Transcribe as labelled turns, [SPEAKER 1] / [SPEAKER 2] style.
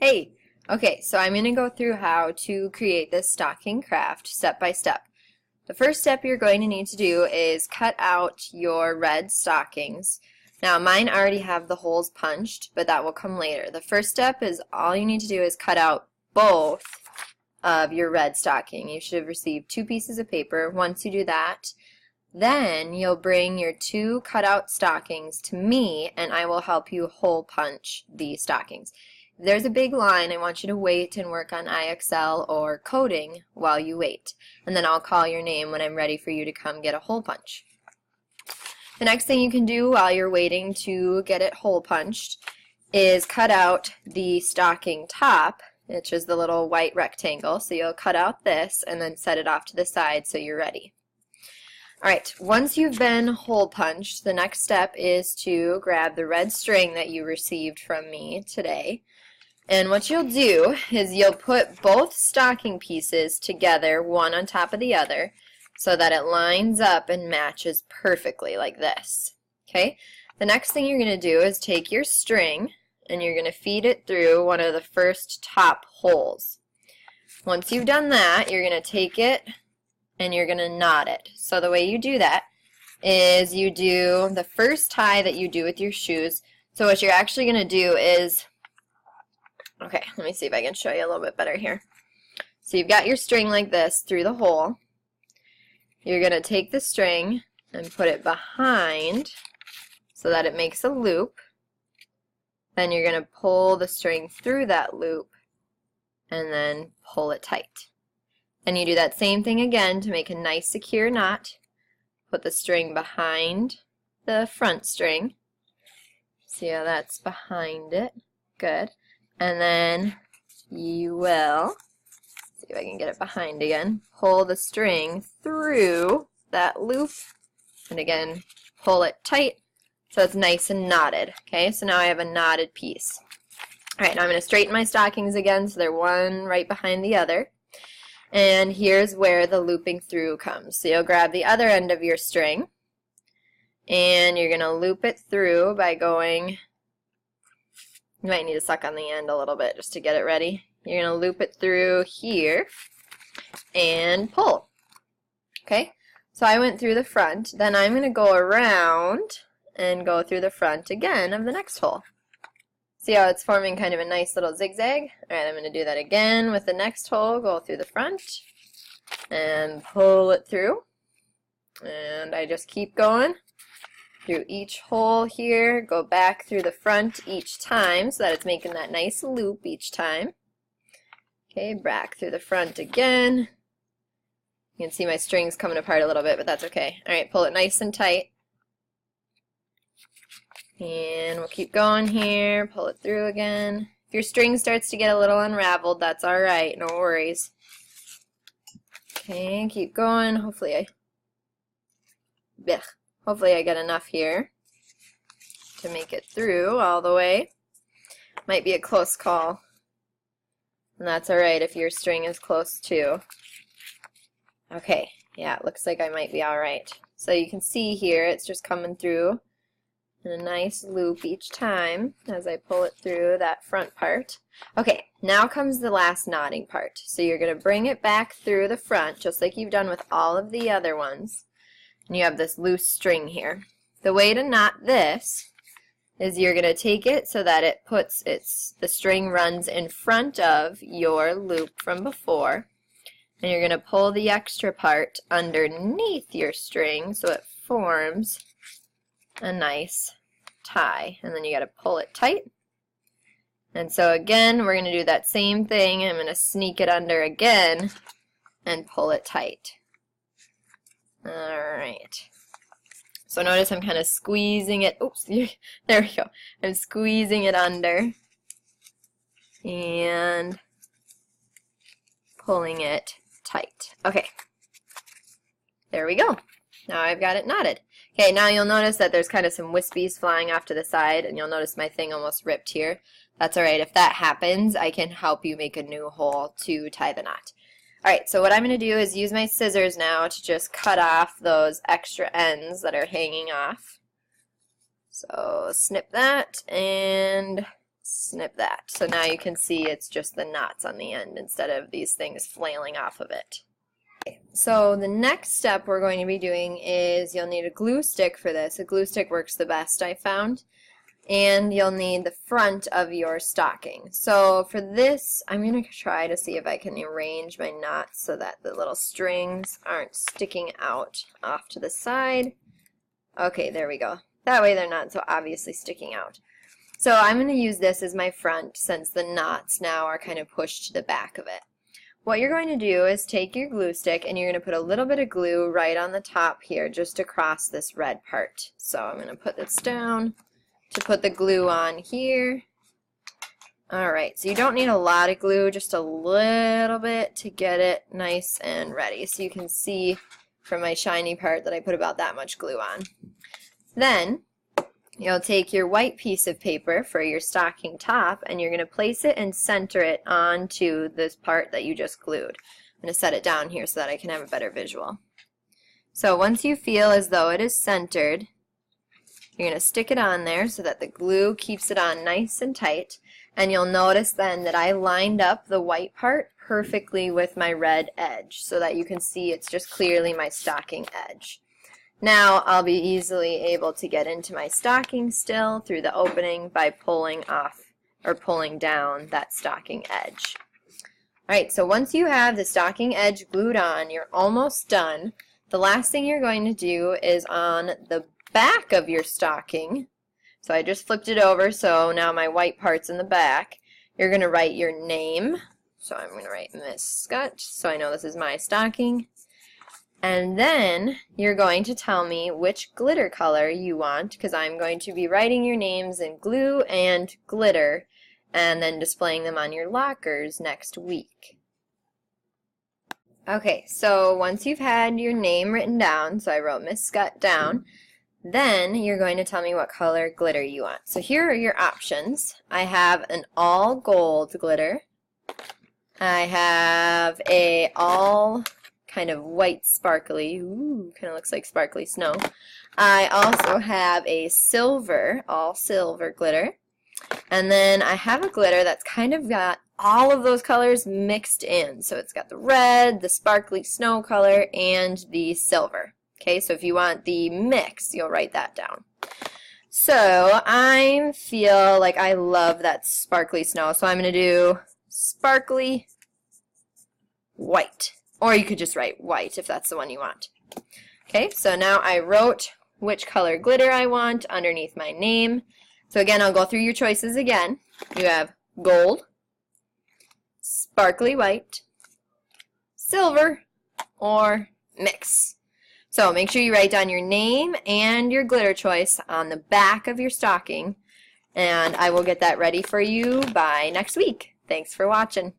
[SPEAKER 1] Hey, okay, so I'm going to go through how to create this stocking craft step by step. The first step you're going to need to do is cut out your red stockings. Now mine already have the holes punched, but that will come later. The first step is all you need to do is cut out both of your red stocking. You should have received 2 pieces of paper. Once you do that, then you'll bring your 2 cutout stockings to me and I will help you hole punch the stockings. If there's a big line, I want you to wait and work on IXL or coding while you wait. And then I'll call your name when I'm ready for you to come get a hole punch. The next thing you can do while you're waiting to get it hole punched is cut out the stocking top, which is the little white rectangle. So you'll cut out this and then set it off to the side so you're ready. Alright, once you've been hole punched, the next step is to grab the red string that you received from me today. And what you'll do is you'll put both stocking pieces together, one on top of the other, so that it lines up and matches perfectly like this. Okay? The next thing you're going to do is take your string and you're going to feed it through one of the first top holes. Once you've done that, you're going to take it and you're going to knot it. So the way you do that is you do the first tie that you do with your shoes. So what you're actually going to do is, okay, let me see if I can show you a little bit better here. So you've got your string like this through the hole. You're going to take the string and put it behind so that it makes a loop. Then you're going to pull the string through that loop and then pull it tight. And you do that same thing again to make a nice secure knot. Put the string behind the front string. See how that's behind it? Good. And then you will, see if I can get it behind again, pull the string through that loop, and again, pull it tight so it's nice and knotted. Okay, so now I have a knotted piece. Alright, now I'm going to straighten my stockings again so they're one right behind the other. And here's where the looping through comes. So you'll grab the other end of your string, and you're going to loop it through by going, you might need to suck on the end a little bit just to get it ready. You're going to loop it through here and pull. Okay, so I went through the front. Then I'm going to go around and go through the front again of the next hole. See how it's forming kind of a nice little zigzag? Alright, I'm going to do that again with the next hole. Go through the front and pull it through. And I just keep going through each hole here, go back through the front each time so that it's making that nice loop each time. Okay, back through the front again. You can see my string's coming apart a little bit, but that's okay. Alright, pull it nice and tight. And we'll keep going here, pull it through again. If your string starts to get a little unraveled, that's alright, no worries. Okay, keep going. Hopefully I get enough here to make it through all the way. Might be a close call. And that's alright if your string is close too. Okay, yeah, it looks like I might be alright. So you can see here it's just coming through in a nice loop each time as I pull it through that front part. Okay, now comes the last knotting part. So you're going to bring it back through the front just like you've done with all of the other ones. And you have this loose string here. The way to knot this is you're going to take it so that it puts the string runs in front of your loop from before. And you're going to pull the extra part underneath your string so it forms a nice tie. And then you got to pull it tight. And so again, we're going to do that same thing. I'm going to sneak it under again and pull it tight. Alright. So notice I'm kind of squeezing it. Oops, there we go. I'm squeezing it under and pulling it tight. Okay. There we go. Now I've got it knotted. Okay, now you'll notice that there's kind of some wispies flying off to the side, and you'll notice my thing almost ripped here. That's alright. If that happens, I can help you make a new hole to tie the knot. Alright, so what I'm going to do is use my scissors now to just cut off those extra ends that are hanging off. So snip that and snip that. So now you can see it's just the knots on the end instead of these things flailing off of it. Okay, so the next step we're going to be doing is you'll need a glue stick for this. A glue stick works the best, I found. And you'll need the front of your stocking. So for this, I'm going to try to see if I can arrange my knots so that the little strings aren't sticking out off to the side. Okay, there we go. That way they're not so obviously sticking out. So I'm going to use this as my front since the knots now are kind of pushed to the back of it. What you're going to do is take your glue stick and you're going to put a little bit of glue right on the top here just across this red part. So I'm going to put this down to put the glue on here. Alright, so you don't need a lot of glue, just a little bit to get it nice and ready. So you can see from my shiny part that I put about that much glue on. Then you'll take your white piece of paper for your stocking top and you're going to place it and center it onto this part that you just glued. I'm going to set it down here so that I can have a better visual. So once you feel as though it is centered, you're going to stick it on there so that the glue keeps it on nice and tight. And you'll notice then that I lined up the white part perfectly with my red edge so that you can see it's just clearly my stocking edge. Now I'll be easily able to get into my stocking still through the opening by pulling off or pulling down that stocking edge. Alright, so once you have the stocking edge glued on, you're almost done. The last thing you're going to do is on the back of your stocking, so I just flipped it over so now my white part's in the back. You're going to write your name, so I'm going to write Miss Scott so I know this is my stocking, and then you're going to tell me which glitter color you want because I'm going to be writing your names in glue and glitter and then displaying them on your lockers next week. Okay, so once you've had your name written down, so I wrote Miss Scott down, then you're going to tell me what color glitter you want. So here are your options. I have an all gold glitter. I have a all kind of white sparkly, ooh, kind of looks like sparkly snow. I also have a silver, all silver glitter. And then I have a glitter that's kind of got all of those colors mixed in. So it's got the red, the sparkly snow color, and the silver. Okay, so if you want the mix, you'll write that down. So I feel like I love that sparkly snow, so I'm going to do sparkly white. Or you could just write white if that's the one you want. Okay, so now I wrote which color glitter I want underneath my name. So again, I'll go through your choices again. You have gold, sparkly white, silver, or mix. So make sure you write down your name and your glitter choice on the back of your stocking, and I will get that ready for you by next week. Thanks for watching.